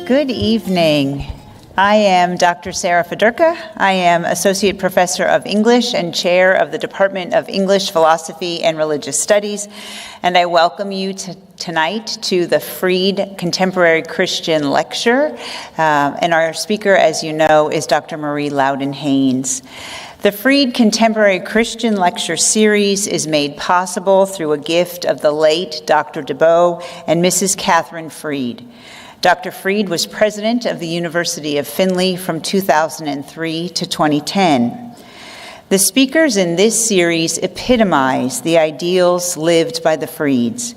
Good evening. I am Dr. Sarah Fedorka. I am Associate Professor of English and Chair of the Department of English, Philosophy, and Religious Studies, and I welcome you tonight to the Freed Contemporary Christian Lecture. And our speaker, as you know, is Dr. Marie Louden Hanes. The Freed Contemporary Christian Lecture Series is made possible through a gift of the late Dr. DeBow and Mrs. Catherine Freed. Dr. Freed was president of the University of Findlay from 2003 to 2010. The speakers in this series epitomize the ideals lived by the Freeds.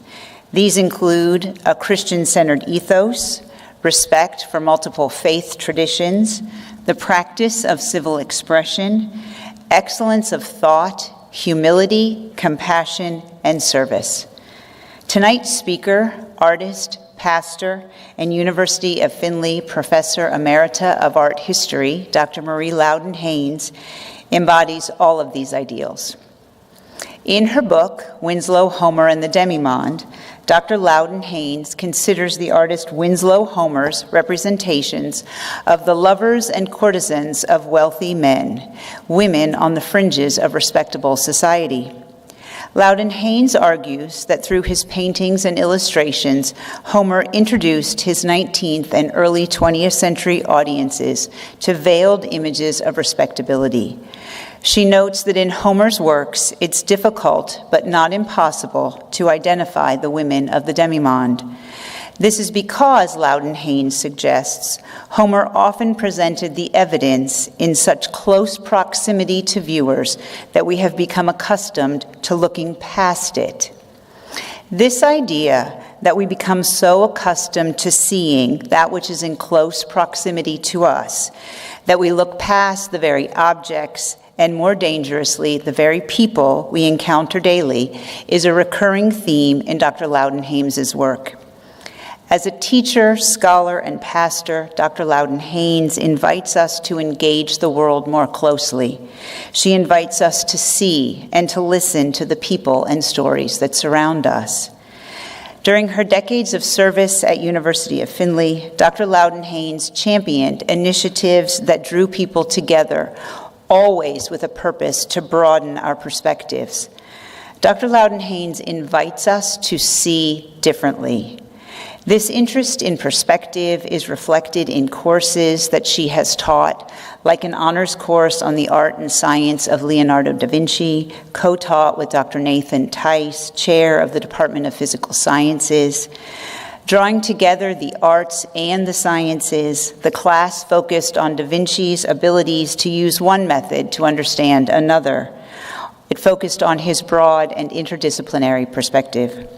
These include a Christian-centered ethos, respect for multiple faith traditions, the practice of civil expression, excellence of thought, humility, compassion, and service. Tonight's speaker, artist, pastor, and University of Findlay Professor Emerita of Art History, Dr. Marie Louden Hanes, embodies all of these ideals. In her book, Winslow, Homer, and the Demimonde, Dr. Louden Hanes considers the artist Winslow Homer's representations of the lovers and courtesans of wealthy men, women on the fringes of respectable society. Louden Hanes argues that through his paintings and illustrations, Homer introduced his 19th and early 20th century audiences to veiled images of respectability. She notes that in Homer's works, it's difficult, but not impossible, to identify the women of the demimonde. This is because, Louden Hanes suggests, Homer often presented the evidence in such close proximity to viewers that we have become accustomed to looking past it. This idea that we become so accustomed to seeing that which is in close proximity to us, that we look past the very objects and, more dangerously, the very people we encounter daily, is a recurring theme in Dr. Louden Hanes' work. As a teacher, scholar, and pastor, Dr. Louden Hanes invites us to engage the world more closely. She invites us to see and to listen to the people and stories that surround us. During her decades of service at University of Findlay, Dr. Louden Hanes championed initiatives that drew people together, always with a purpose to broaden our perspectives. Dr. Louden Hanes invites us to see differently. This interest in perspective is reflected in courses that she has taught, like an honors course on the art and science of Leonardo da Vinci, co-taught with Dr. Nathan Tice, chair of the Department of Physical Sciences. Drawing together the arts and the sciences, the class focused on da Vinci's abilities to use one method to understand another. It focused on his broad and interdisciplinary perspective.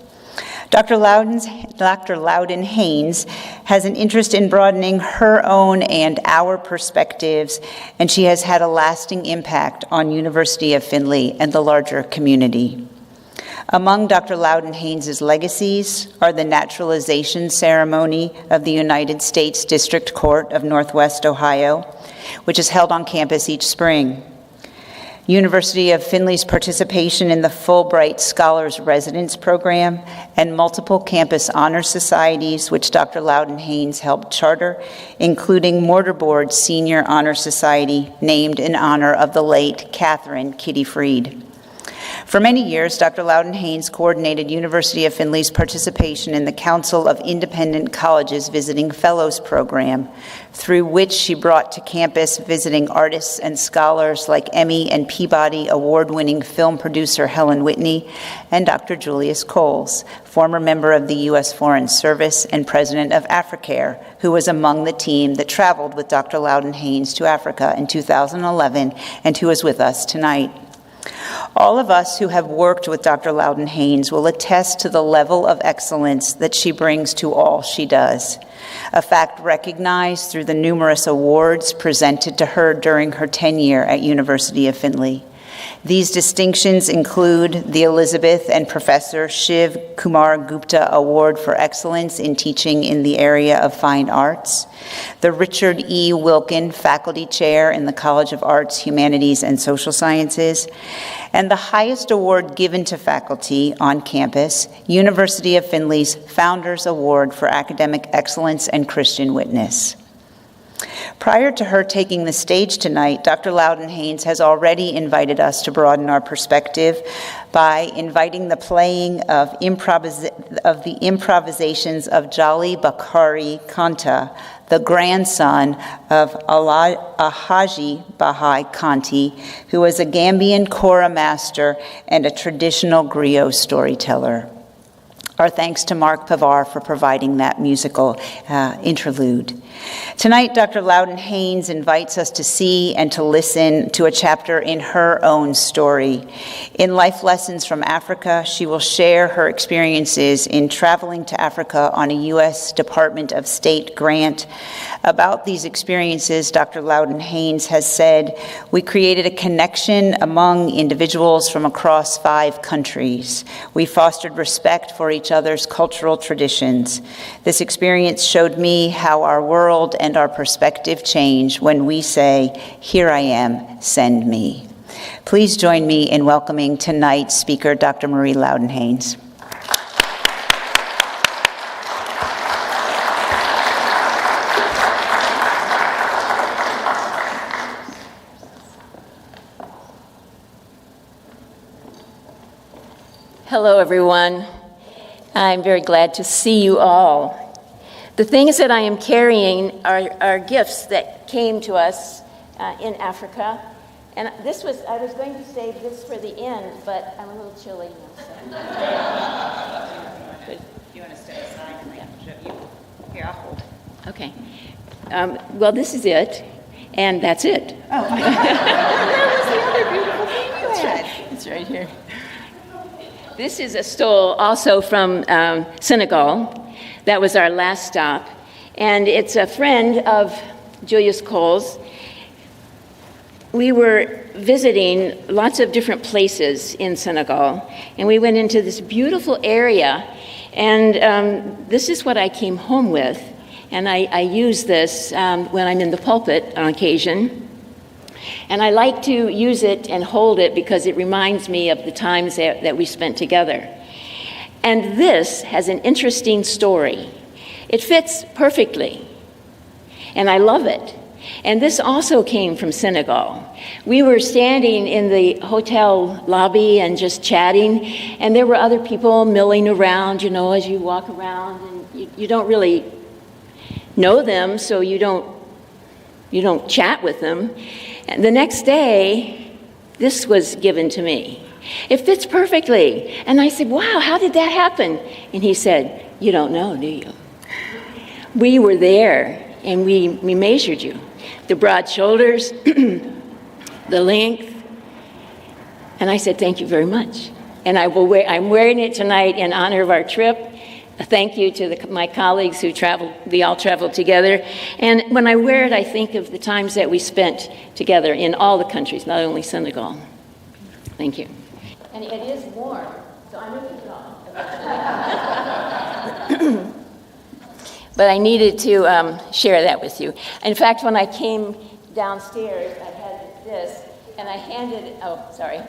Dr. Louden Hanes has an interest in broadening her own and our perspectives, and she has had a lasting impact on University of Findlay and the larger community. Among Dr. Louden Hanes' legacies are the naturalization ceremony of the United States District Court of Northwest Ohio, which is held on campus each spring. University of Findlay's participation in the Fulbright Scholars Residence Program and multiple campus honor societies, which Dr. Louden Hanes helped charter, including Mortarboard's Senior Honor Society, named in honor of the late Catherine Kitty Freed. For many years, Dr. Louden Hanes coordinated University of Findlay's participation in the Council of Independent Colleges Visiting Fellows program, through which she brought to campus visiting artists and scholars like Emmy and Peabody award-winning film producer Helen Whitney and Dr. Julius Coles, former member of the U.S. Foreign Service and president of AfriCare, who was among the team that traveled with Dr. Louden Hanes to Africa in 2011 and who is with us tonight. All of us who have worked with Dr. Louden Hanes will attest to the level of excellence that she brings to all she does, a fact recognized through the numerous awards presented to her during her tenure at University of Findlay. These distinctions include the Elizabeth and Professor Shiv Kumar Gupta Award for Excellence in Teaching in the Area of Fine Arts, the Richard E. Wilkin Faculty Chair in the College of Arts, Humanities, and Social Sciences, and the highest award given to faculty on campus, University of Findlay's Founders Award for Academic Excellence and Christian Witness. Prior to her taking the stage tonight, Dr. Louden Hanes has already invited us to broaden our perspective by inviting the playing of the improvisations of Jali Bakari Kanta, the grandson of Alhaji Bahai Kanti, who was a Gambian kora master and a traditional griot storyteller. Our thanks to Mark Pavar for providing that musical interlude. Tonight, Dr. Louden Hanes invites us to see and to listen to a chapter in her own story. In Life Lessons from Africa, she will share her experiences in traveling to Africa on a U.S. Department of State grant. About these experiences, Dr. Louden Hanes has said, "We created a connection among individuals from across 5 countries. We fostered respect for each other's cultural traditions. This experience showed me how our world and our perspective change when we say, 'Here I am, send me.'" Please join me in welcoming tonight's speaker, Dr. Marie Louden Hanes. Hello, everyone. I'm very glad to see you all. The things that I am carrying are gifts that came to us in Africa. And I was going to save this for the end, but I'm a little chilly now. So. You want to step aside and show you? Here, I'll hold. Okay. Well, this is it, and that's it. Oh, that was the other beautiful thing you had. It's right here. This is a stole also from Senegal. That was our last stop. And it's a friend of Julius Cole's. We were visiting lots of different places in Senegal, and we went into this beautiful area, and this is what I came home with. And I use this when I'm in the pulpit on occasion. And I like to use it and hold it because it reminds me of the times that we spent together. And this has an interesting story. It fits perfectly, and I love it. And this also came from Senegal. We were standing in the hotel lobby and just chatting, and there were other people milling around, you know, as you walk around, and you don't really know them, so you don't chat with them. And the next day, this was given to me. It fits perfectly. And I said, "Wow, how did that happen?" And he said, "You don't know, do you? We were there, and we measured you. The broad shoulders, the length." And I said, "Thank you very much." And I'm wearing it tonight in honor of our trip. A thank you to my colleagues who traveled. We all traveled together. And when I wear it, I think of the times that we spent together in all the countries, not only Senegal. Thank you. And it is warm, so I'm going to keep it on. But I needed to share that with you. In fact, when I came downstairs, I had this, and I handed it, sorry.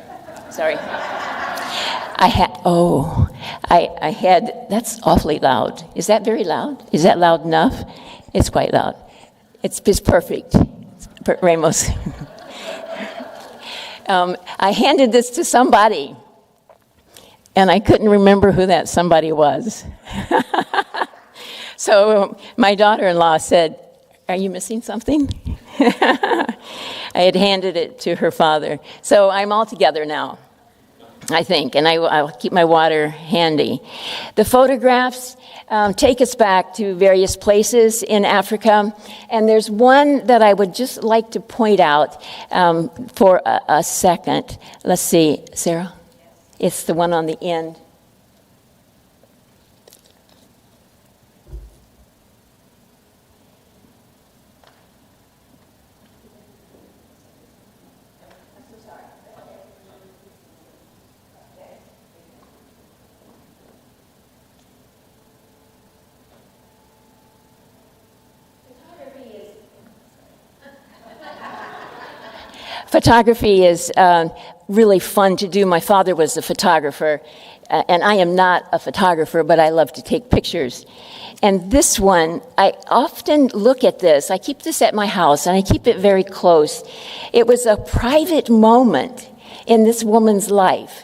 I had, that's awfully loud. Is that very loud? Is that loud enough? It's quite loud. It's perfect. Ramos. I handed this to somebody, and I couldn't remember who that somebody was. So my daughter-in-law said, "Are you missing something?" I had handed it to her father. So I'm all together now, I think, and I'll keep my water handy. The photographs take us back to various places in Africa, and there's one that I would just like to point out for a second. Let's see, Sarah? It's the one on the end. Photography is really fun to do. My father was a photographer, and I am not a photographer, but I love to take pictures. And this one, I often look at this. I keep this at my house, and I keep it very close. It was a private moment in this woman's life,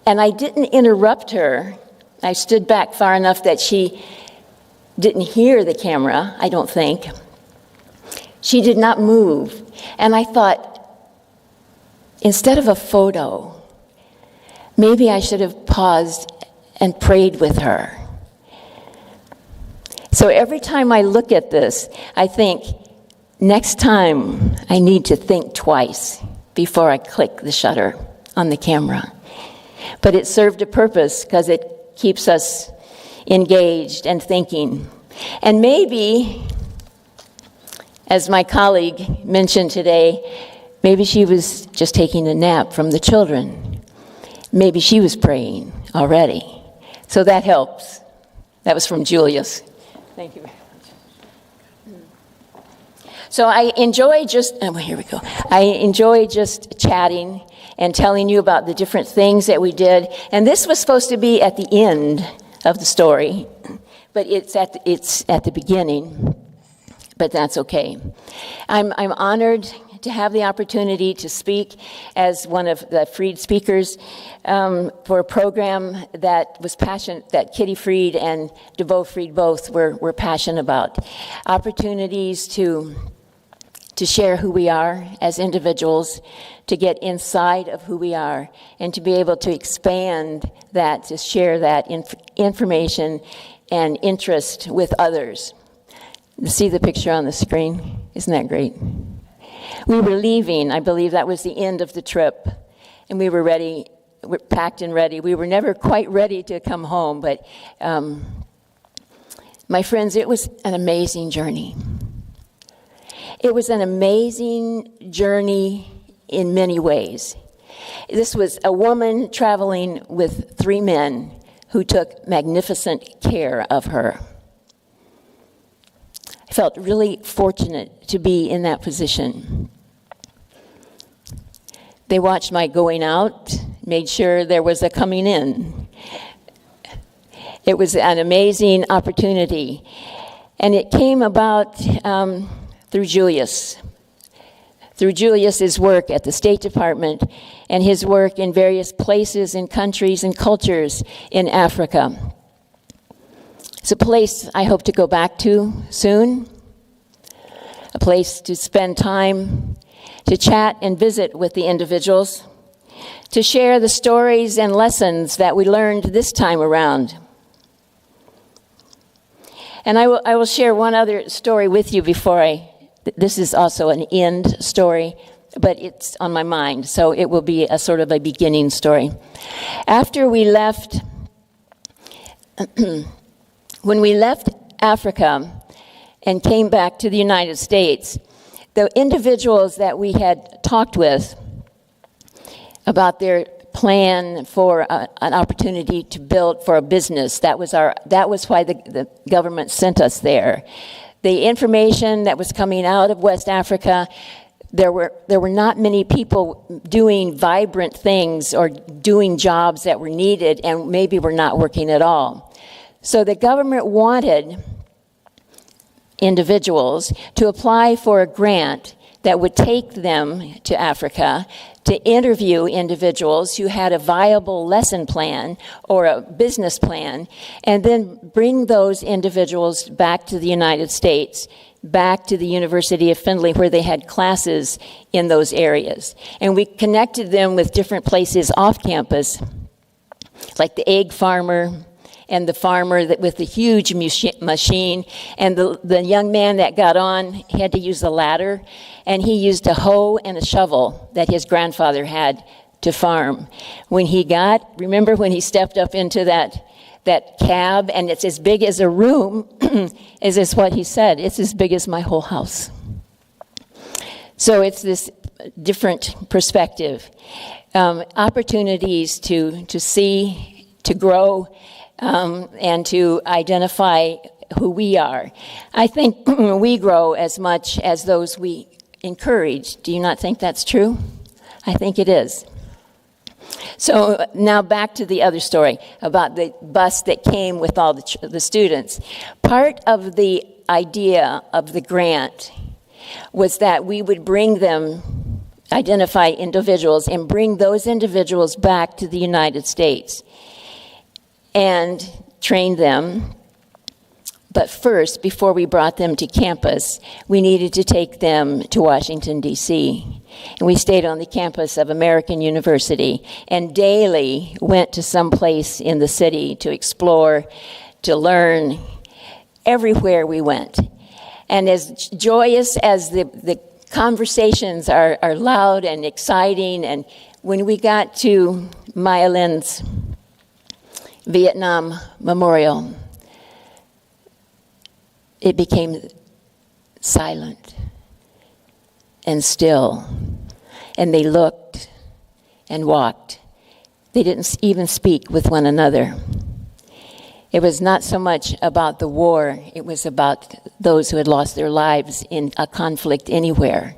and I didn't interrupt her. I stood back far enough that she didn't hear the camera, I don't think. She did not move. And I thought, instead of a photo, maybe I should have paused and prayed with her. So every time I look at this, I think, next time I need to think twice before I click the shutter on the camera. But it served a purpose because it keeps us engaged and thinking. And maybe, as my colleague mentioned today, maybe she was just taking a nap from the children. Maybe she was praying already. So that helps. That was from Julius. Thank you very much. So I enjoy just chatting and telling you about the different things that we did. And this was supposed to be at the end of the story, but it's at the beginning. But that's okay. I'm honored to have the opportunity to speak as one of the Freed speakers for a program that was passionate, that Kitty Freed and DeBow Freed both were passionate about. Opportunities to share who we are as individuals, to get inside of who we are, and to be able to expand that, to share that information and interest with others. You see the picture on the screen? Isn't that great? We were leaving. I believe that was the end of the trip. And we were ready, we're packed and ready. We were never quite ready to come home, but my friends, it was an amazing journey. It was an amazing journey in many ways. This was a woman traveling with 3 men who took magnificent care of her. I felt really fortunate to be in that position. They watched my going out, made sure there was a coming in. It was an amazing opportunity. And it came about through Julius's work at the State Department and his work in various places and countries and cultures in Africa. It's a place I hope to go back to soon, a place to spend time, to chat and visit with the individuals, to share the stories and lessons that we learned this time around. And I will share one other story with you before this is also an end story, but it's on my mind, so it will be a sort of a beginning story. After we left, when we left Africa and came back to the United States, the individuals that we had talked with about their plan for an opportunity to build for a business, that was why the government sent us there. The information that was coming out of West Africa, there were not many people doing vibrant things or doing jobs that were needed and maybe were not working at all. So the government wanted individuals to apply for a grant that would take them to Africa to interview individuals who had a viable lesson plan or a business plan, and then bring those individuals back to the United States, back to the University of Findlay, where they had classes in those areas. And we connected them with different places off campus, like the egg farmer, and the farmer with the huge machine, and the young man that got on had to use a ladder, and he used a hoe and a shovel that his grandfather had to farm. Remember when he stepped up into that cab, and it's as big as a room, is what he said, it's as big as my whole house. So it's this different perspective. Opportunities to see, to grow, and to identify who we are. I think we grow as much as those we encouraged. Do you not think that's true? I think it is. So now back to the other story about the bus that came with all the students. Part of the idea of the grant was that we would bring them, identify individuals, and bring those individuals back to the United States and train them. But first, before we brought them to campus, we needed to take them to Washington, D.C. And we stayed on the campus of American University and daily went to some place in the city to explore, to learn, everywhere we went. And as joyous as the conversations are loud and exciting, and when we got to Maya Lin's Vietnam Memorial, it became silent and still. And they looked and walked. They didn't even speak with one another. It was not so much about the war, it was about those who had lost their lives in a conflict anywhere.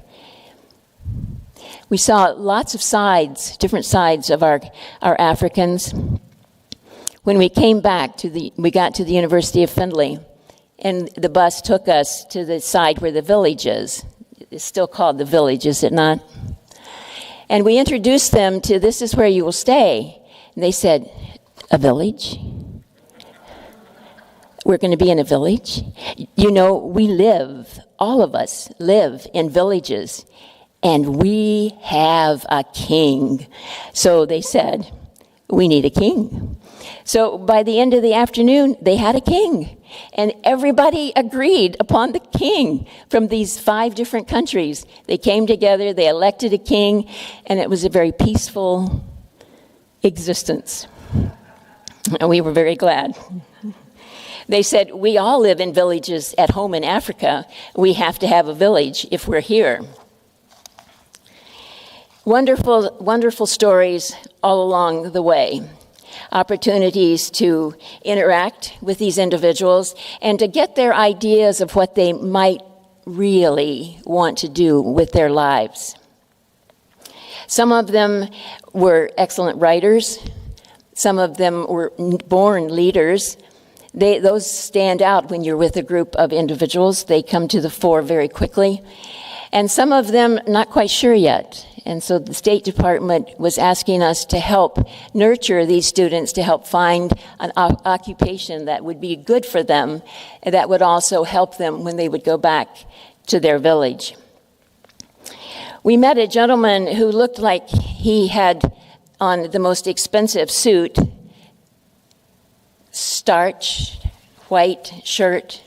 We saw lots of sides, different sides of our Africans. When we came back we got to the University of Findlay, and the bus took us to the side where the village is. It's still called the village, is it not? And we introduced them to, this is where you will stay. And they said, a village? We're going to be in a village? You know, we live, all of us live in villages, and we have a king. So they said, we need a king. So by the end of the afternoon, they had a king. And everybody agreed upon the king from these 5 different countries. They came together, they elected a king, and it was a very peaceful existence. And we were very glad. They said, we all live in villages at home in Africa. We have to have a village if we're here. Wonderful, wonderful stories all along the way. Opportunities to interact with these individuals and to get their ideas of what they might really want to do with their lives. Some of them were excellent writers. Some of them were born leaders. Those stand out when you're with a group of individuals. They come to the fore very quickly. And some of them not quite sure yet. And so the State Department was asking us to help nurture these students, to help find an occupation that would be good for them, and that would also help them when they would go back to their village. We met a gentleman who looked like he had on the most expensive suit, starched white shirt,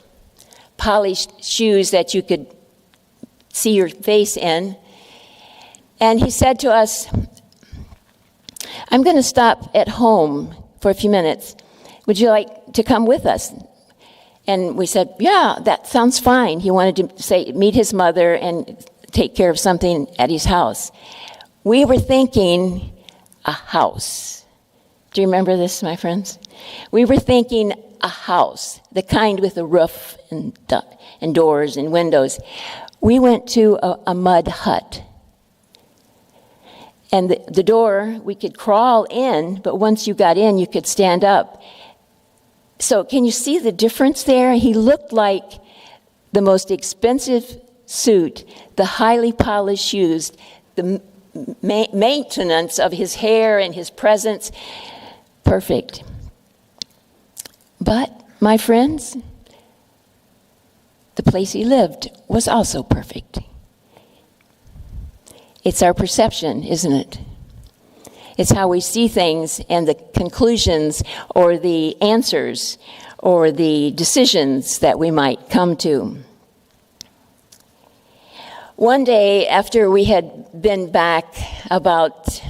polished shoes that you could see your face in. And he said to us, I'm going to stop at home for a few minutes. Would you like to come with us? And we said, yeah, that sounds fine. He wanted to meet his mother and take care of something at his house. We were thinking a house. Do you remember this, my friends? We were thinking a house, the kind with a roof and doors and windows. We went to a mud hut. And the door, we could crawl in, but once you got in, you could stand up. So can you see the difference there? He looked like the most expensive suit, the highly polished shoes, the maintenance of his hair and his presence, perfect. But, my friends, the place he lived was also perfect. It's our perception, isn't it? It's how we see things and the conclusions or the answers or the decisions that we might come to. One day after we had been back about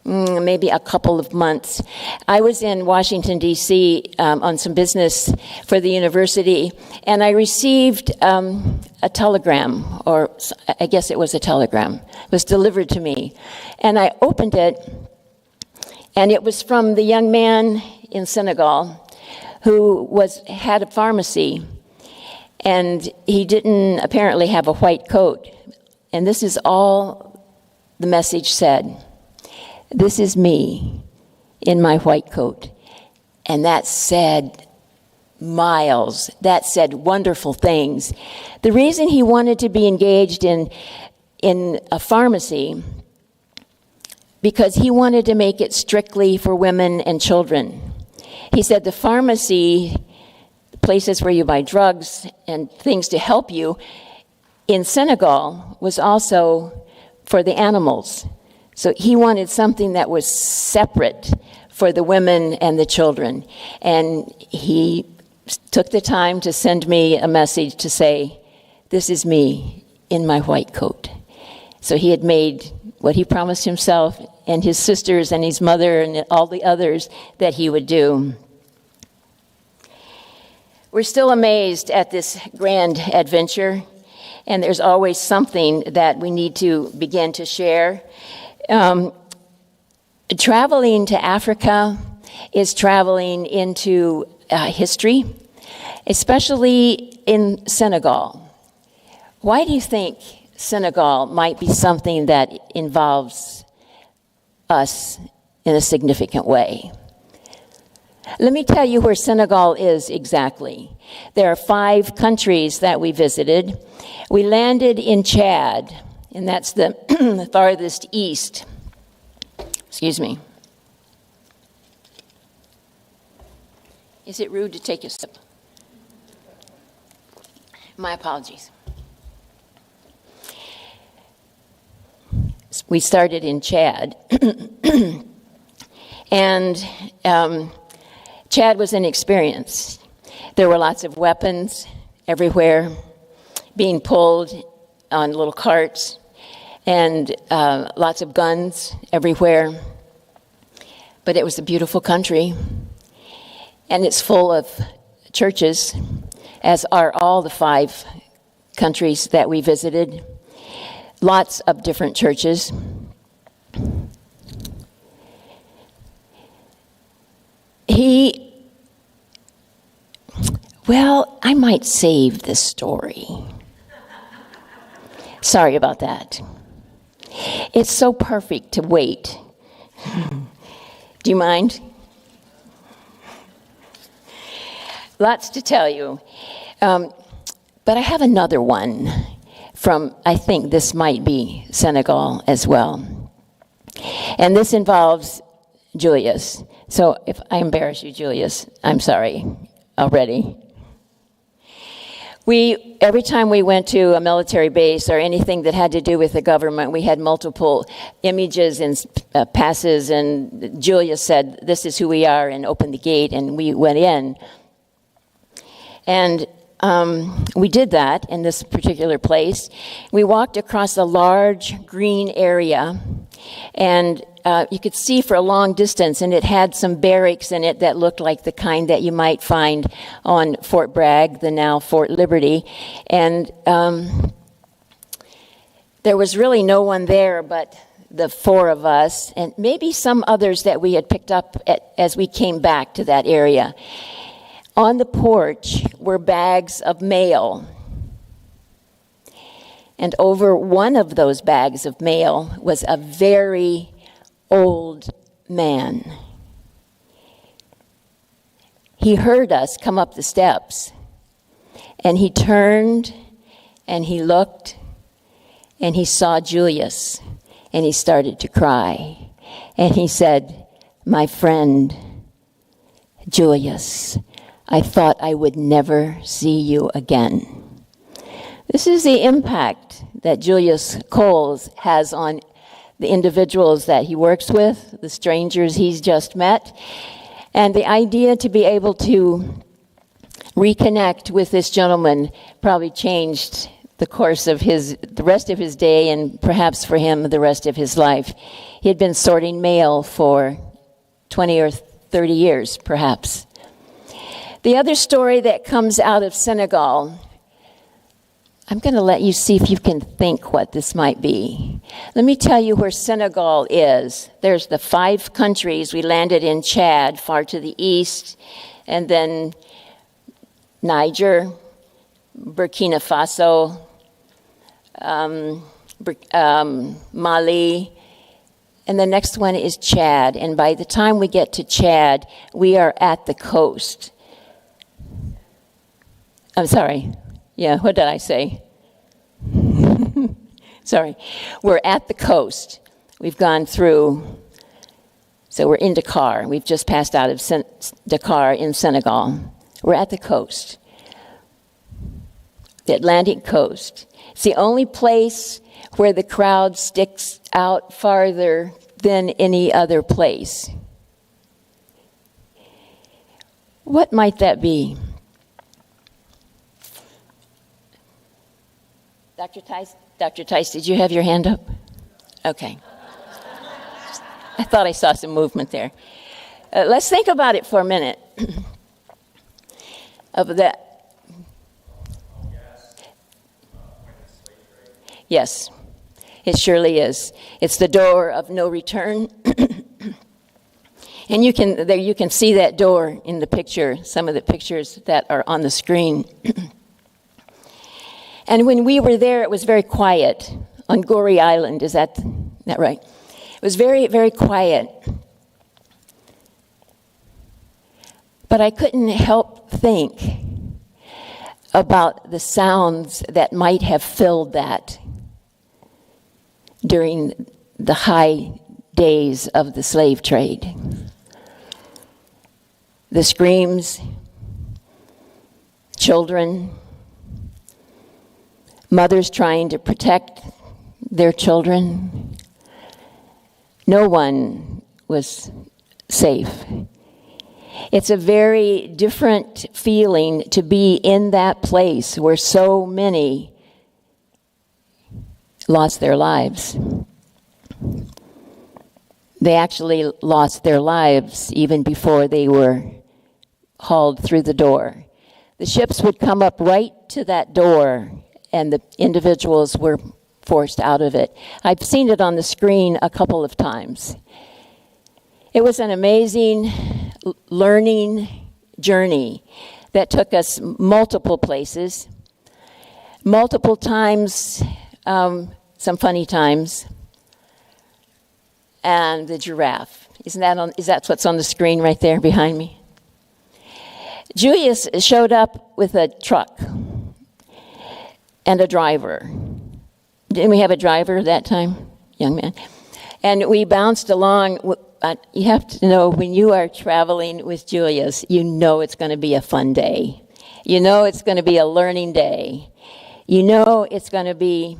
maybe a couple of months, I was in Washington, D.C. On some business for the university, and I received a telegram, or I guess it was a telegram. It was delivered to me. And I opened it, and it was from the young man in Senegal who had a pharmacy, and he didn't apparently have a white coat And this is all the message said. This is me in my white coat. And that said miles. That said wonderful things. The reason he wanted to be engaged in a pharmacy, because he wanted to make it strictly for women and children. He said the pharmacy, places where you buy drugs and things to help you, in Senegal was also for the animals. So he wanted something that was separate for the women and the children. And he took the time to send me a message to say, this is me in my white coat. So he had made what he promised himself and his sisters and his mother and all the others that he would do. We're still amazed at this grand adventure, and there's always something that we need to begin to share. Traveling to Africa is traveling into history, especially in Senegal. Why do you think Senegal might be something that involves us in a significant way? Let me tell you where Senegal is exactly. There are 5 countries that we visited. We landed in Chad, and that's the farthest east. Excuse me. Is it rude to take a sip? My apologies. We started in Chad, and Chad was an experience. There were lots of weapons everywhere, being pulled on little carts, and lots of guns everywhere. But it was a beautiful country, and it's full of churches, as are all the 5 countries that we visited. Lots of different churches. Well, I might save this story. Sorry about that. It's so perfect to wait. Do you mind? Lots to tell you. But I have another one from, I think this might be Senegal as well. And this involves Julius. So if I embarrass you, Julius, I'm sorry already. Every time we went to a military base or anything that had to do with the government, we had multiple images and passes, and Julius said, this is who we are, and opened the gate, and we went in. And we did that in this particular place. We walked across a large green area, and you could see for a long distance, and it had some barracks in it that looked like the kind that you might find on Fort Bragg, the now Fort Liberty. And there was really no one there but the 4 of us, and maybe some others that we had picked up as we came back to that area. On the porch were bags of mail. And over one of those bags of mail was a very old man. He heard us come up the steps, and he turned, and he looked, and he saw Julius, and he started to cry. And he said, "My friend, Julius, I thought I would never see you again." This is the impact that Julius Coles has on the individuals that he works with, the strangers he's just met, and the idea to be able to reconnect with this gentleman probably changed the course of the rest of his day, and perhaps for him the rest of his life. He had been sorting mail for 20 or 30 years, perhaps. The other story that comes out of Senegal, I'm going to let you see if you can think what this might be. Let me tell you where Senegal is. There's the 5 countries. We landed in Chad, far to the east, and then Niger, Burkina Faso, Mali, and the next one is Chad. And by the time we get to Chad, we are at the coast. I'm sorry. Yeah, what did I say? Sorry. We're at the coast. We've gone through, so we're in Dakar. We've just passed out of Dakar in Senegal. We're at the coast, the Atlantic coast. It's the only place where the crowd sticks out farther than any other place. What might that be? Dr. Tice, did you have your hand up? Okay. I thought I saw some movement there. Let's think about it for a minute. Of that. Yes, it surely is. It's the door of no return. And you can see that door in the picture, some of the pictures that are on the screen. And when we were there, it was very quiet on Goree Island. Is that right? It was very, very quiet. But I couldn't help think about the sounds that might have filled that during the high days of the slave trade. The screams, children, mothers trying to protect their children. No one was safe. It's a very different feeling to be in that place where so many lost their lives. They actually lost their lives even before they were hauled through the door. The ships would come up right to that door, and the individuals were forced out of it. I've seen it on the screen a couple of times. It was an amazing learning journey that took us multiple places, multiple times, some funny times, and the giraffe. Is that what's on the screen right there behind me? Julius showed up with a truck and a driver. Didn't we have a driver that time, young man? And we bounced along. You have to know, when you are traveling with Julius, you know it's going to be a fun day. You know it's going to be a learning day. You know it's going to be,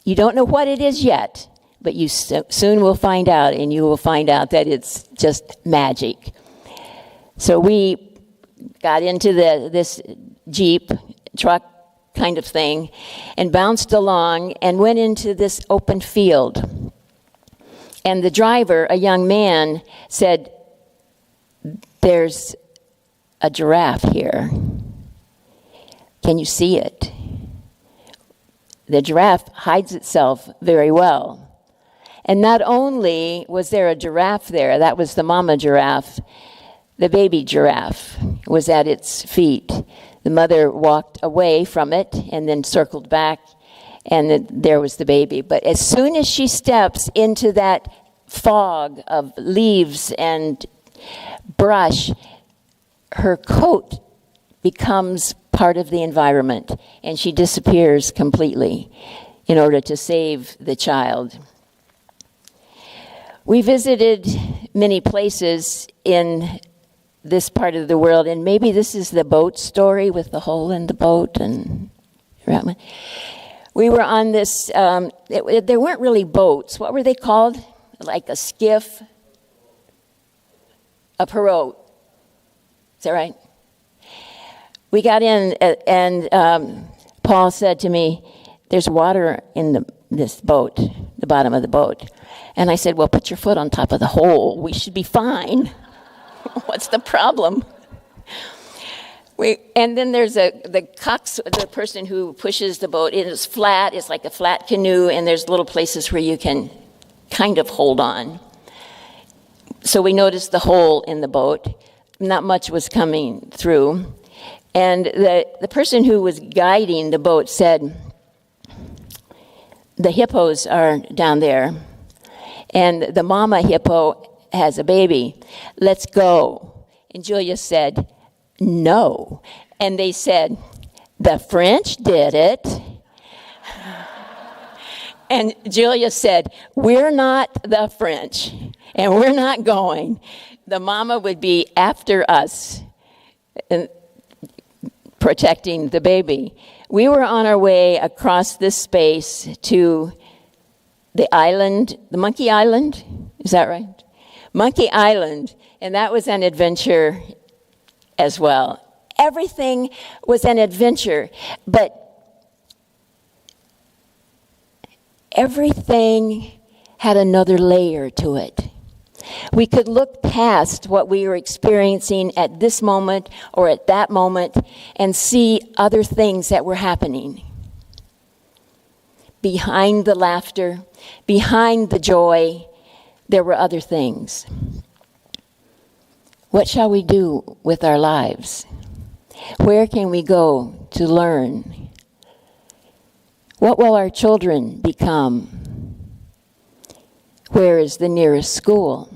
you don't know what it is yet, but you soon will find out, and you will find out that it's just magic. So we got into this Jeep truck kind of thing and bounced along and went into this open field. And the driver, a young man, said, "There's a giraffe here. Can you see it?" The giraffe hides itself very well. And not only was there a giraffe there, that was the mama giraffe, the baby giraffe was at its feet. The mother walked away from it and then circled back, and there was the baby. But as soon as she steps into that fog of leaves and brush, her coat becomes part of the environment, and she disappears completely in order to save the child. We visited many places in this part of the world, and maybe this is the boat story with the hole in the boat. And we were on this, there weren't really boats. What were they called? Like a skiff? A pirogue. Is that right? We got in, and Paul said to me, "There's water in this boat, the bottom of the boat." And I said, "Well, put your foot on top of the hole. We should be fine." What's the problem? And then there's the person who pushes the boat. It is flat. It's like a flat canoe, and there's little places where you can kind of hold on. So we noticed the hole in the boat. Not much was coming through. And the person who was guiding the boat said, the hippos are down there, and the mama hippo has a baby. Let's go. And Julius said, no. And they said, the French did it. And Julius said, we're not the French, and we're not going. The mama would be after us and protecting the baby. We were on our way across this space to the island, the Monkey Island, is that right? Monkey Island, and that was an adventure as well. Everything was an adventure, but everything had another layer to it. We could look past what we were experiencing at this moment or at that moment and see other things that were happening. Behind the laughter, behind the joy, there were other things. What shall we do with our lives? Where can we go to learn? What will our children become? Where is the nearest school?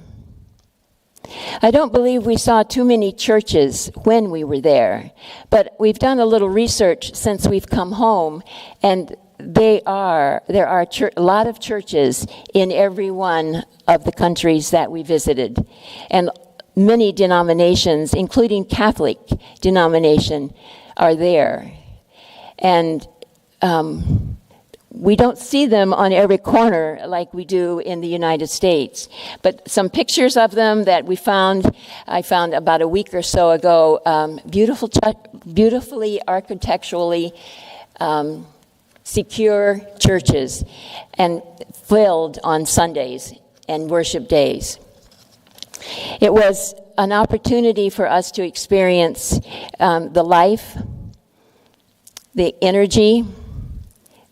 I don't believe we saw too many churches when we were there, but we've done a little research since we've come home, and there are a lot of churches in every one of the countries that we visited, and many denominations, including Catholic denomination, are there. And we don't see them on every corner like we do in the United States. But some pictures of them that I found about a week or so ago, beautifully architecturally secure churches and filled on Sundays and worship days. It was an opportunity for us to experience the life, the energy,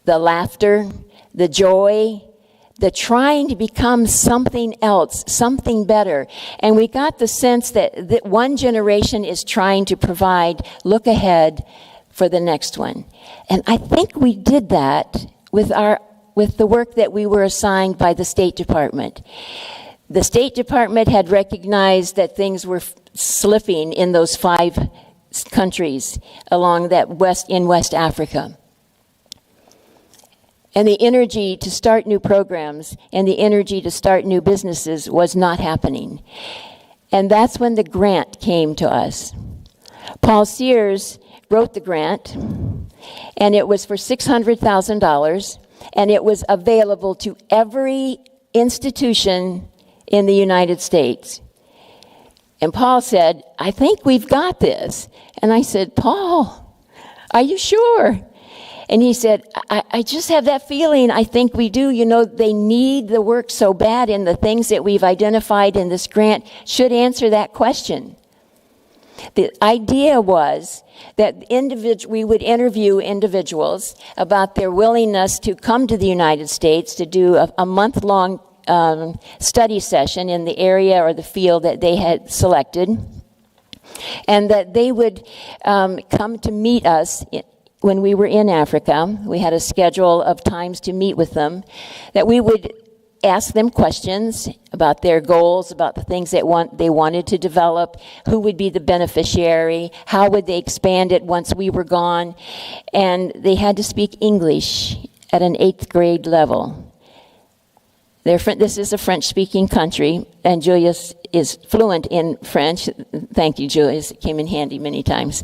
the laughter, the joy, the trying to become something else, something better. And we got the sense that one generation is trying to provide, look ahead for the next one. And I think we did that with the work that we were assigned by the State Department. The State Department had recognized that things were slipping in those 5 countries along that in West Africa. And the energy to start new programs and the energy to start new businesses was not happening. And that's when the grant came to us. Paul Sears wrote the grant, and it was for $600,000, and it was available to every institution in the United States. And Paul said, I think we've got this. And I said, Paul, are you sure? And he said, I just have that feeling. I think we do. You know, they need the work so bad, and the things that we've identified in this grant should answer that question. The idea was that we would interview individuals about their willingness to come to the United States to do a month-long study session in the area or the field that they had selected, and that they would come to meet us when we were in Africa. We had a schedule of times to meet with them, that we would ask them questions about their goals, about the things that they wanted to develop, who would be the beneficiary, how would they expand it once we were gone, and they had to speak English at an 8th grade level. This is a French-speaking country, and Julius is fluent in French. Thank you, Julius. It came in handy many times.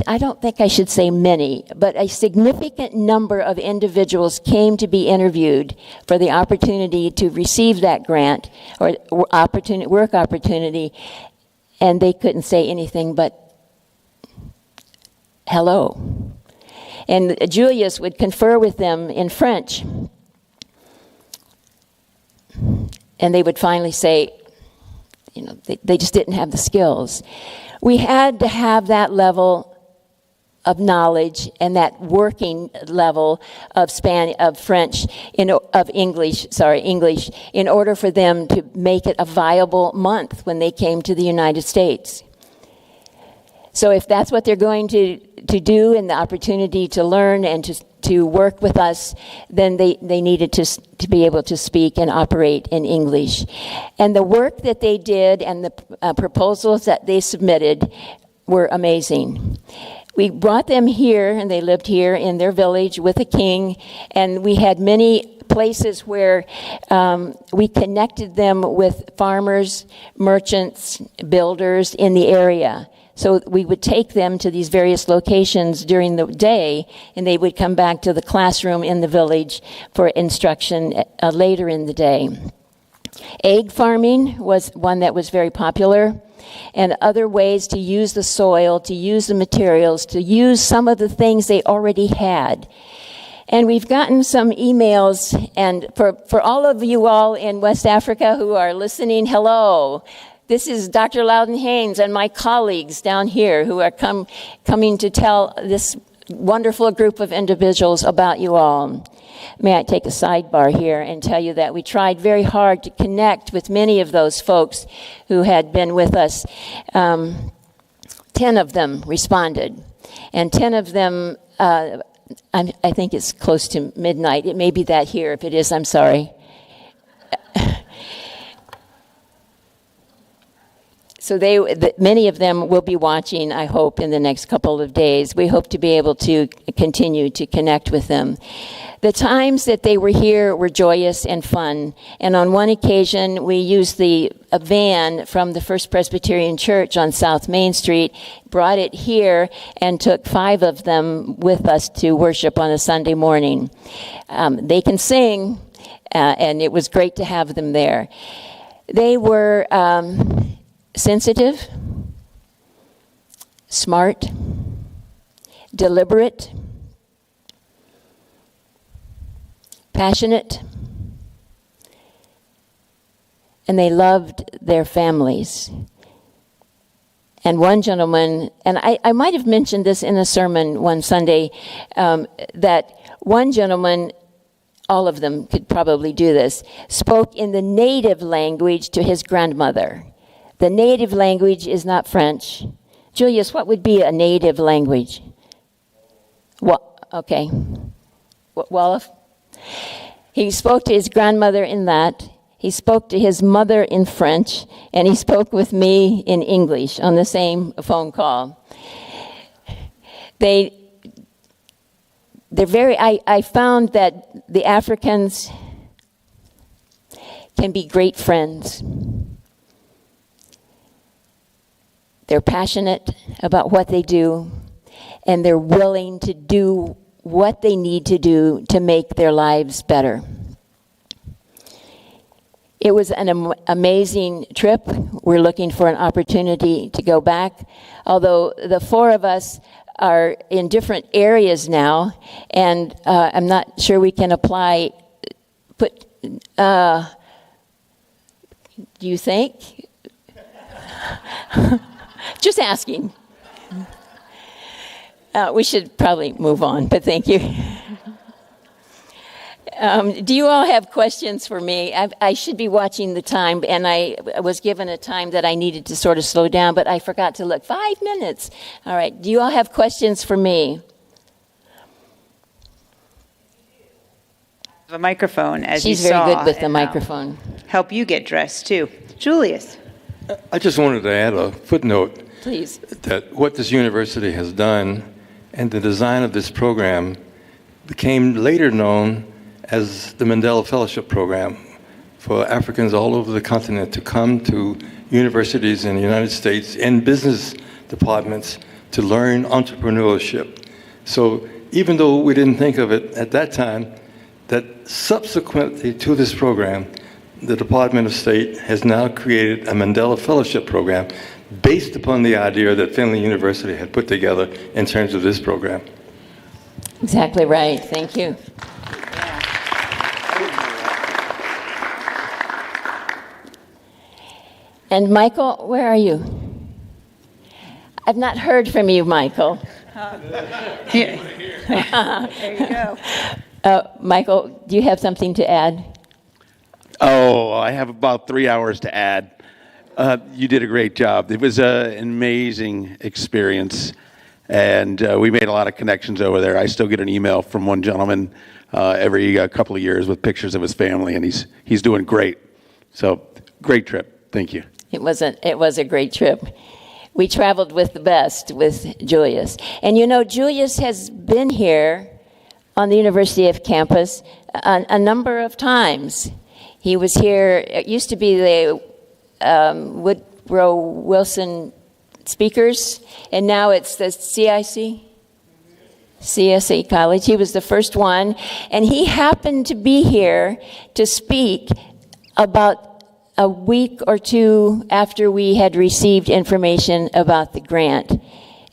I don't think I should say many, but a significant number of individuals came to be interviewed for the opportunity to receive that grant or work opportunity, and they couldn't say anything but hello. And Julius would confer with them in French, and they would finally say, you know, they just didn't have the skills. We had to have that level of knowledge and that working level of English, in order for them to make it a viable month when they came to the United States. So if that's what they're going to do and the opportunity to learn and to work with us, then they needed to be able to speak and operate in English. And the work that they did and the proposals that they submitted were amazing. We brought them here, and they lived here in their village with a king, and we had many places where we connected them with farmers, merchants, builders in the area. So we would take them to these various locations during the day, and they would come back to the classroom in the village for instruction later in the day. Egg farming was one that was very popular, and other ways to use the soil, to use the materials, to use some of the things they already had. And we've gotten some emails, and for all of you all in West Africa who are listening, hello. This is Dr. Louden Hanes and my colleagues down here who are coming to tell this wonderful group of individuals about you all. May I take a sidebar here and tell you that we tried very hard to connect with many of those folks who had been with us. 10 of them responded, and 10 of them, I think it's close to midnight. It may be that here. If it is, I'm sorry. So many of them will be watching, I hope, in the next couple of days. We hope to be able to continue to connect with them. The times that they were here were joyous and fun. And on one occasion, we used a van from the First Presbyterian Church on South Main Street, brought it here, and took 5 of them with us to worship on a Sunday morning. They can sing, and it was great to have them there. They were sensitive, smart, deliberate, passionate, and they loved their families. And one gentleman, and I might have mentioned this in a sermon one Sunday, that one gentleman, all of them could probably do this, spoke in the native language to his grandmother. The native language is not French. Julius, what would be a native language? Okay. Wolof? He spoke to his grandmother in that. He spoke to his mother in French, and he spoke with me in English on the same phone call. They're very, I found that the Africans can be great friends. They're passionate about what they do, and they're willing to do what they need to do to make their lives better. It was an amazing trip. We're looking for an opportunity to go back, although the 4 of us are in different areas now, and I'm not sure we can apply. Do you think? Just asking. We should probably move on, but thank you. Do you all have questions for me? I should be watching the time, and I was given a time that I needed to sort of slow down, but I forgot to look. 5 minutes. All right. Do you all have questions for me? The microphone, as She's you saw. She's very good with the microphone. Help you get dressed, too. Julius. I just wanted to add a footnote. Please. That what this university has done and the design of this program became later known as the Mandela Fellowship Program for Africans all over the continent to come to universities in the United States and business departments to learn entrepreneurship. So even though we didn't think of it at that time, that subsequently to this program, the Department of State has now created a Mandela Fellowship Program based upon the idea that Findlay University had put together in terms of this program. Exactly right. Thank you. And Michael, where are you? I've not heard from you, Michael. There you go. Michael, do you have something to add? Oh, I have about 3 hours to add. You did a great job. It was an amazing experience, and we made a lot of connections over there. I still get an email from one gentleman every couple of years with pictures of his family, and he's doing great. So, great trip. Thank you. It was a great trip. We traveled with the best, with Julius. And you know, Julius has been here on the University of campus a number of times. He was here, it used to be the Woodrow Wilson speakers, and now it's the CSE College. He was the first one, and he happened to be here to speak about a week or two after we had received information about the grant.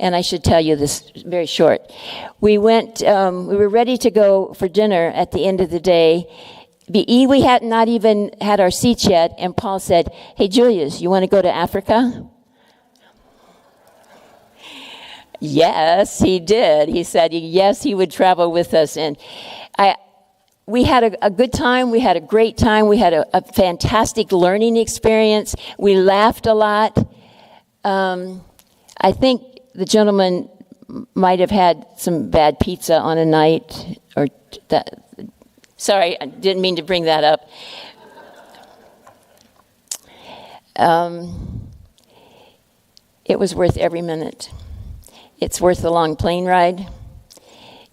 And I should tell you this very short. We were ready to go for dinner at the end of the day. We had not even had our seats yet, and Paul said, "Hey, Julius, you want to go to Africa?" Yes, he did. He said, yes, he would travel with us. And we had a good time. We had a great time. We had a fantastic learning experience. We laughed a lot. I think the gentleman might have had some bad pizza on a night, or that. Sorry, I didn't mean to bring that up. It was worth every minute. It's worth the long plane ride.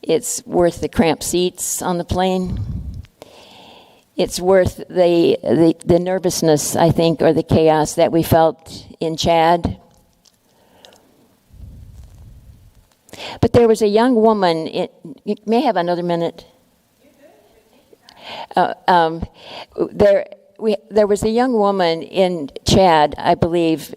It's worth the cramped seats on the plane. It's worth the nervousness, I think, or the chaos that we felt in Chad. But there was a young woman, you may have another minute. There was a young woman in Chad, I believe,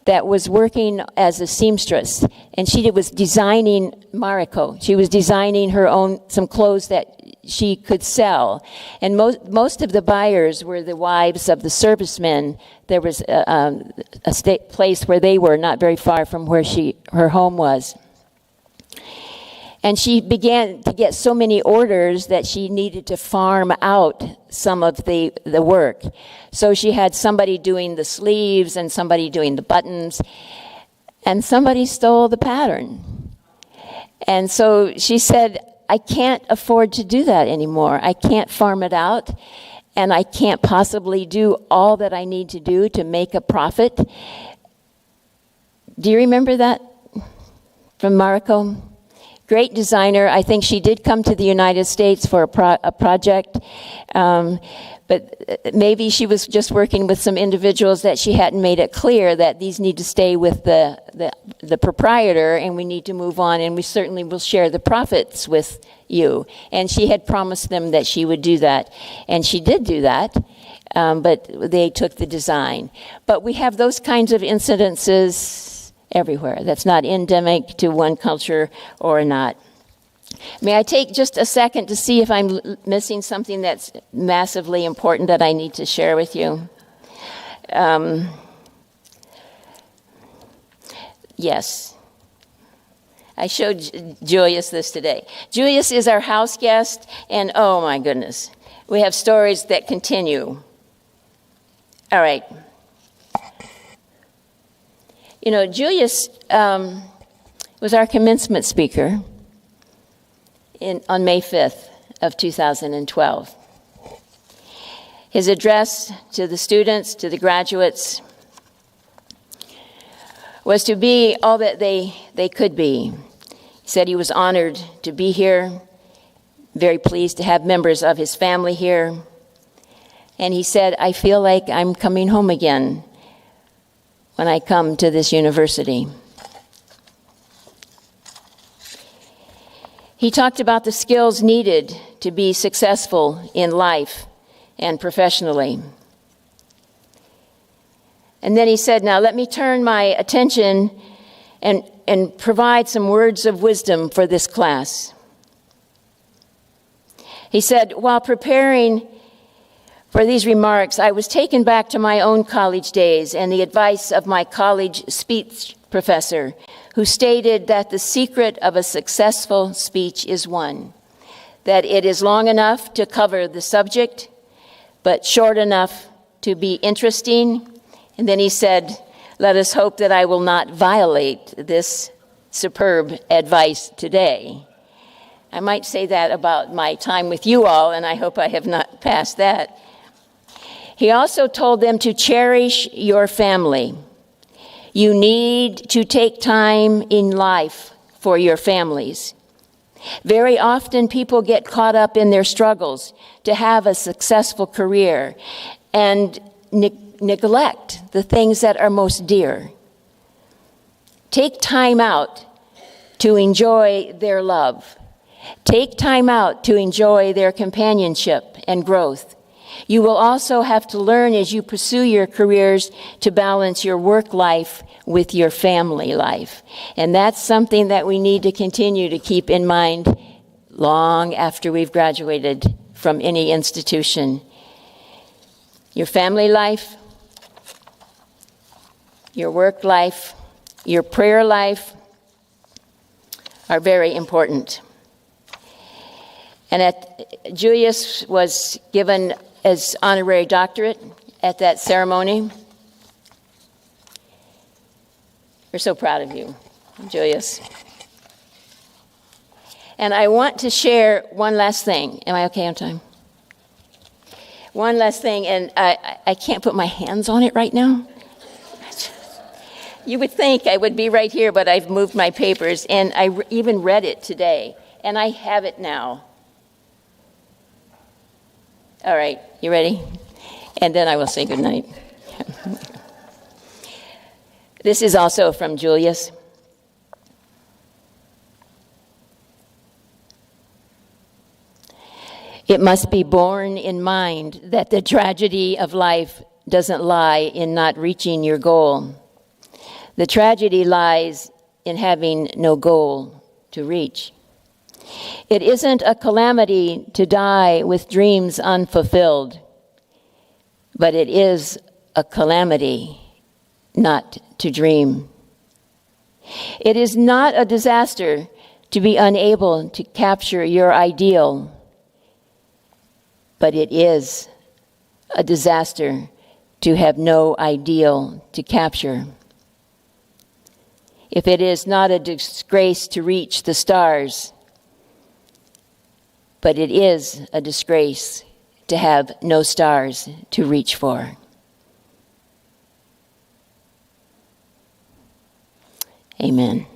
that was working as a seamstress, and she was designing mariko. She was designing her own, some clothes that she could sell. And most of the buyers were the wives of the servicemen. There was a place where they were, not very far from where her home was. And she began to get so many orders that she needed to farm out some of the work. So she had somebody doing the sleeves and somebody doing the buttons, and somebody stole the pattern. And so she said, I can't afford to do that anymore. I can't farm it out, and I can't possibly do all that I need to do to make a profit. Do you remember that from Mariko? Great designer. I think she did come to the United States for a project, but maybe she was just working with some individuals that she hadn't made it clear that these need to stay with the proprietor, and we need to move on, and we certainly will share the profits with you. And she had promised them that she would do that, and she did do that, but they took the design. But we have those kinds of incidences everywhere. That's not endemic to one culture or not. May I take just a second to see if I'm missing something that's massively important that I need to share with you? Yes. I showed Julius this today. Julius is our house guest, and oh my goodness, we have stories that continue. All right. You know, Julius was our commencement speaker on May 5th of 2012. His address to the students, to the graduates, was to be all that they could be. He said he was honored to be here, very pleased to have members of his family here. And he said, I feel like I'm coming home again when I come to this university. He talked about the skills needed to be successful in life and professionally. And then he said, now let me turn my attention and provide some words of wisdom for this class. He said, while preparing for these remarks, I was taken back to my own college days and the advice of my college speech professor, who stated that the secret of a successful speech is one, that it is long enough to cover the subject, but short enough to be interesting And then he said, "Let us hope that I will not violate this superb advice today." I might say that about my time with you all, and I hope I have not passed that. He also told them to cherish your family. You need to take time in life for your families. Very often people get caught up in their struggles to have a successful career and neglect the things that are most dear. Take time out to enjoy their love. Take time out to enjoy their companionship and growth. You will also have to learn as you pursue your careers to balance your work life with your family life. And that's something that we need to continue to keep in mind long after we've graduated from any institution. Your family life, your work life, your prayer life are very important. And Julius was given his honorary doctorate at that ceremony. We're so proud of you, Julius. And I want to share one last thing. Am I okay on time? One last thing, and I can't put my hands on it right now. You would think I would be right here, but I've moved my papers, and I even read it today, and I have it now. All right, you ready? And then I will say goodnight. This is also from Julius. It must be borne in mind that the tragedy of life doesn't lie in not reaching your goal. The tragedy lies in having no goal to reach. It isn't a calamity to die with dreams unfulfilled, but it is a calamity not to dream. It is not a disaster to be unable to capture your ideal, but it is a disaster to have no ideal to capture. If it is not a disgrace to reach the stars, but it is a disgrace to have no stars to reach for. Amen.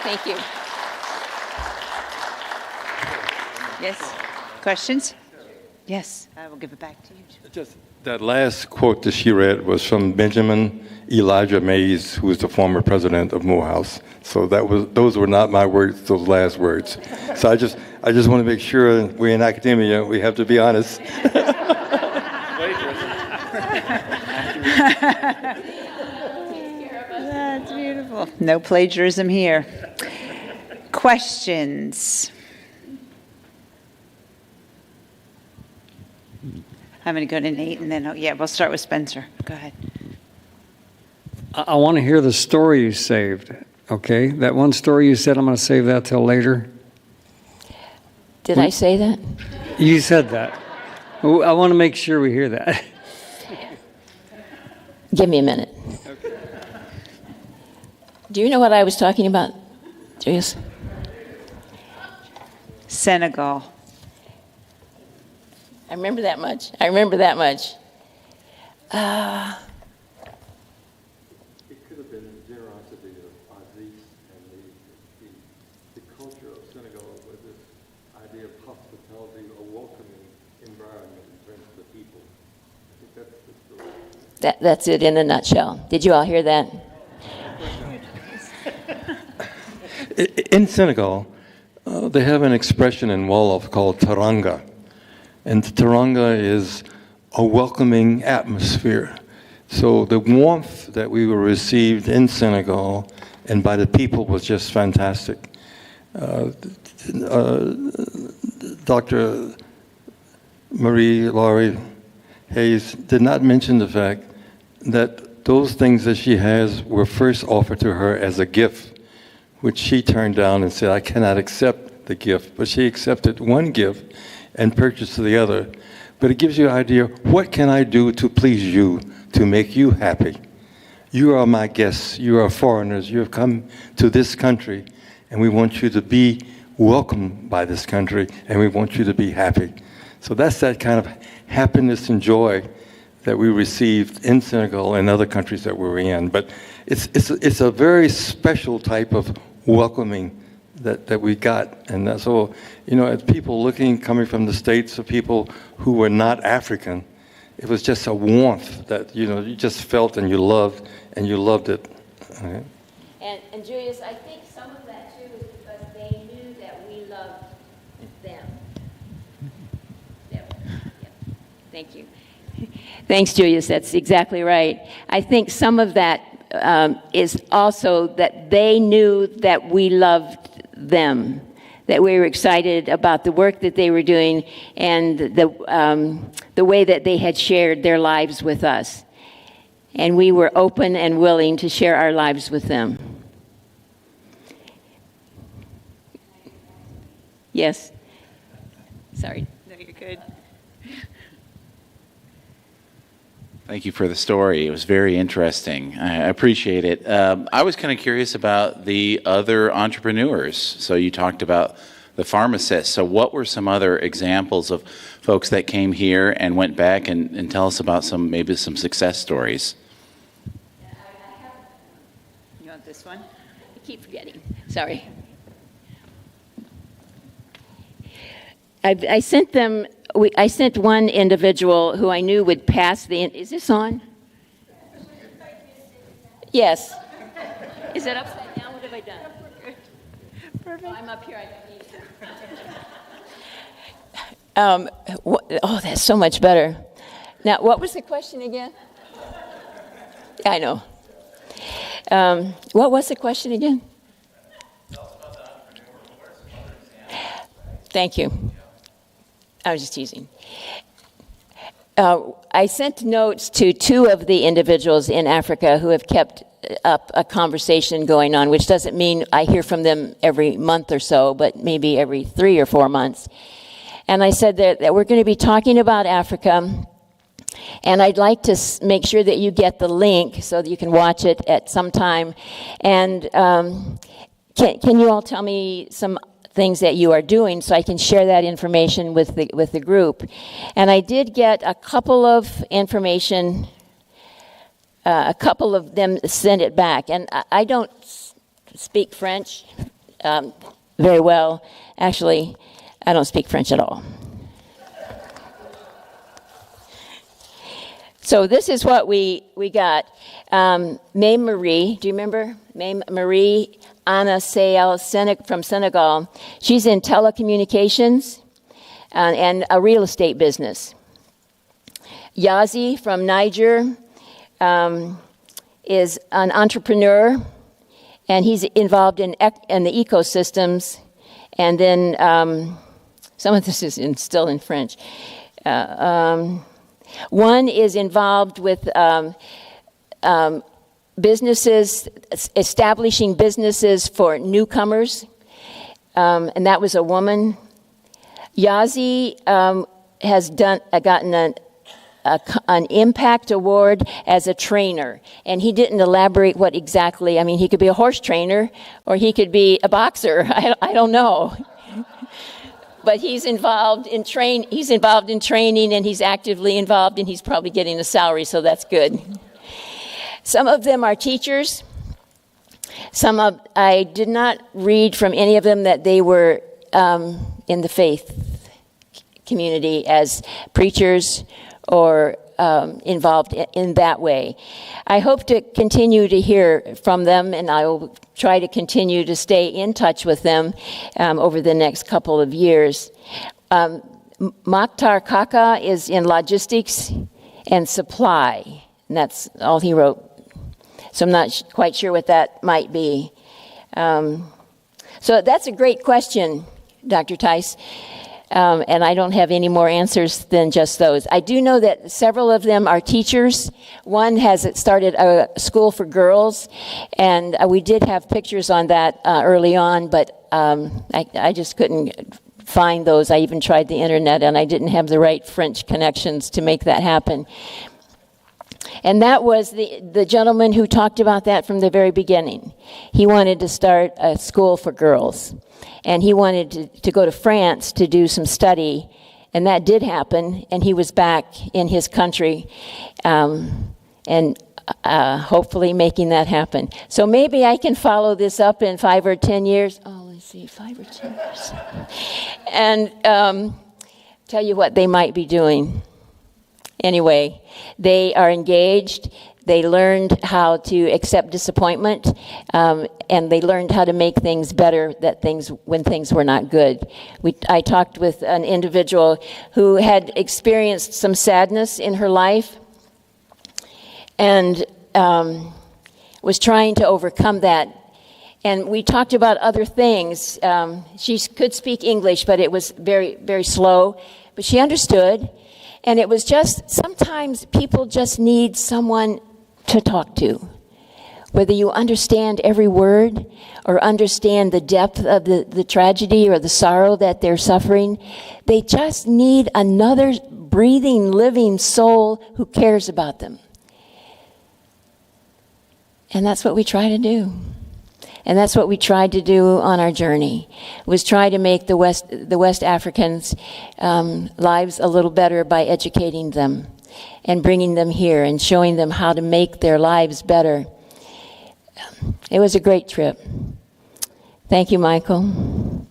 Thank you. Yes. Questions? Yes. I will give it back to you. Just that last quote that she read was from Benjamin Elijah Mays, who was the former president of Morehouse. So those were not my words, those last words. So I just want to make sure we're in academia, we have to be honest. That's beautiful. No plagiarism here. Questions? I'm going to go to Nate, and then, we'll start with Spencer. Go ahead. I want to hear the story you saved, okay? That one story you said, I'm going to save that till later. Did I say that? You said that. I want to make sure we hear that. Give me a minute. Okay. Do you know what I was talking about, Julius? Senegal. I remember that much. It could have been the generosity of Aziz and the culture of Senegal with this idea of hospitality, a welcoming environment in terms of the people. I think that's the story. That's it in a nutshell. Did you all hear that? In Senegal, they have an expression in Wolof called taranga. And taranga is a welcoming atmosphere. So the warmth that we were received in Senegal and by the people was just fantastic. Dr. Marie-Laurie Hayes did not mention the fact that those things that she has were first offered to her as a gift, which she turned down and said, I cannot accept the gift, but she accepted one gift and purchased the other. But it gives you an idea, what can I do to please you, to make you happy? You are my guests, you are foreigners, you have come to this country, and we want you to be welcomed by this country, and we want you to be happy. So that's that kind of happiness and joy that we received in Senegal and other countries that we were in. But it's a very special type of welcoming that we got. And so, as people coming from the States, or people who were not African, it was just a warmth that, you just felt and you loved it. Right? And Julius, I think some of that too is because they knew that we loved them. Yep. Thank you. Thanks, Julius. That's exactly right. I think some of that is also that they knew that we loved them, that we were excited about the work that they were doing and the way that they had shared their lives with us. And we were open and willing to share our lives with them. Yes? Sorry. No, you're good. Thank you for the story. It was very interesting. I appreciate it. I was kind of curious about the other entrepreneurs. So you talked about the pharmacists. So what were some other examples of folks that came here and went back and tell us about maybe some success stories? You want this one? I keep forgetting. Sorry. I sent them. I sent one individual who I knew would pass the. Is this on? Yes. Is it upside down? What have I done? Perfect. Oh, I'm up here. I don't need to. Oh, that's so much better. Now, what was the question again? I know. What was the question again? Thank you. I was just teasing. I sent notes to two of the individuals in Africa who have kept up a conversation going on, which doesn't mean I hear from them every month or so, but maybe every 3 or 4 months. And I said that we're going to be talking about Africa, and I'd like to make sure that you get the link so that you can watch it at some time. And can you all tell me some things that you are doing so I can share that information with the group? And I did get a couple of information, a couple of them sent it back. And I don't speak French very well. Actually, I don't speak French at all. So this is what we got. May Marie, do you remember? May Marie Anna Sayal from Senegal. She's in telecommunications and a real estate business. Yazi from Niger is an entrepreneur, and he's involved in the ecosystems. And then some of this is still in French. One is involved with businesses, establishing businesses for newcomers, and that was a woman. Yazi has gotten an impact award as a trainer, and he didn't elaborate what exactly. I mean, he could be a horse trainer, or he could be a boxer. I don't know. But he's involved in training, and he's actively involved, and he's probably getting a salary, so that's good. Some of them are teachers. I did not read from any of them that they were in the faith community as preachers or involved in that way. I hope to continue to hear from them, and I will try to continue to stay in touch with them over the next couple of years. Makhtar Kaka is in logistics and supply, and that's all he wrote. So I'm not quite sure what that might be. So that's a great question, Dr. Tice. and I don't have any more answers than just those. I do know that several of them are teachers. One has started a school for girls, and we did have pictures on that early on, but I just couldn't find those. I even tried the internet, and I didn't have the right French connections to make that happen. And that was the gentleman who talked about that from the very beginning. He wanted to start a school for girls. And he wanted to go to France to do some study. And that did happen. And he was back in his country and hopefully making that happen. So maybe I can follow this up in 5 or 10 years. Oh, let's see, 5 or 10 years. And tell you what they might be doing. Anyway, they are engaged. They learned how to accept disappointment, and they learned how to make things better when things were not good. I talked with an individual who had experienced some sadness in her life and was trying to overcome that. And we talked about other things. She could speak English, but it was very, very slow. But she understood. And it was just, sometimes people just need someone to talk to. Whether you understand every word or understand the depth of the tragedy or the sorrow that they're suffering, they just need another breathing, living soul who cares about them. And that's what we try to do. And that's what we tried to do on our journey, was try to make the West Africans' lives a little better by educating them and bringing them here and showing them how to make their lives better. It was a great trip. Thank you, Michael.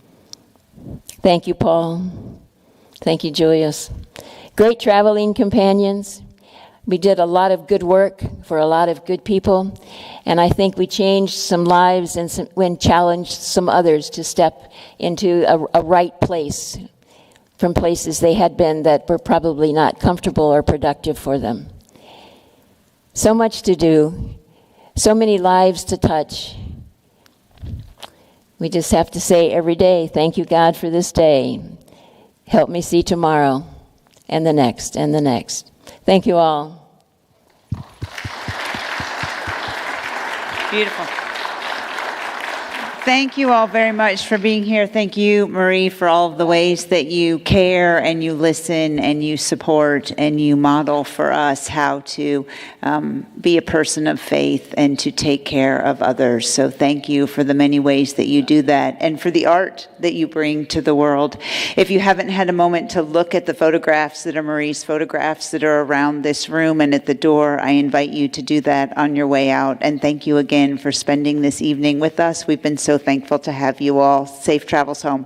Thank you, Paul. Thank you, Julius. Great traveling companions. We did a lot of good work for a lot of good people, and I think we changed some lives and challenged some others to step into a right place from places they had been that were probably not comfortable or productive for them. So much to do, so many lives to touch. We just have to say every day, thank you, God, for this day. Help me see tomorrow and the next and the next. Thank you all. Beautiful. Thank you all very much for being here. Thank you, Marie, for all of the ways that you care and you listen and you support and you model for us how to be a person of faith and to take care of others. So thank you for the many ways that you do that and for the art that you bring to the world. If you haven't had a moment to look at the photographs that are Marie's photographs that are around this room and at the door, I invite you to do that on your way out. And thank you again for spending this evening with us. We've been so thankful to have you all. Safe travels home.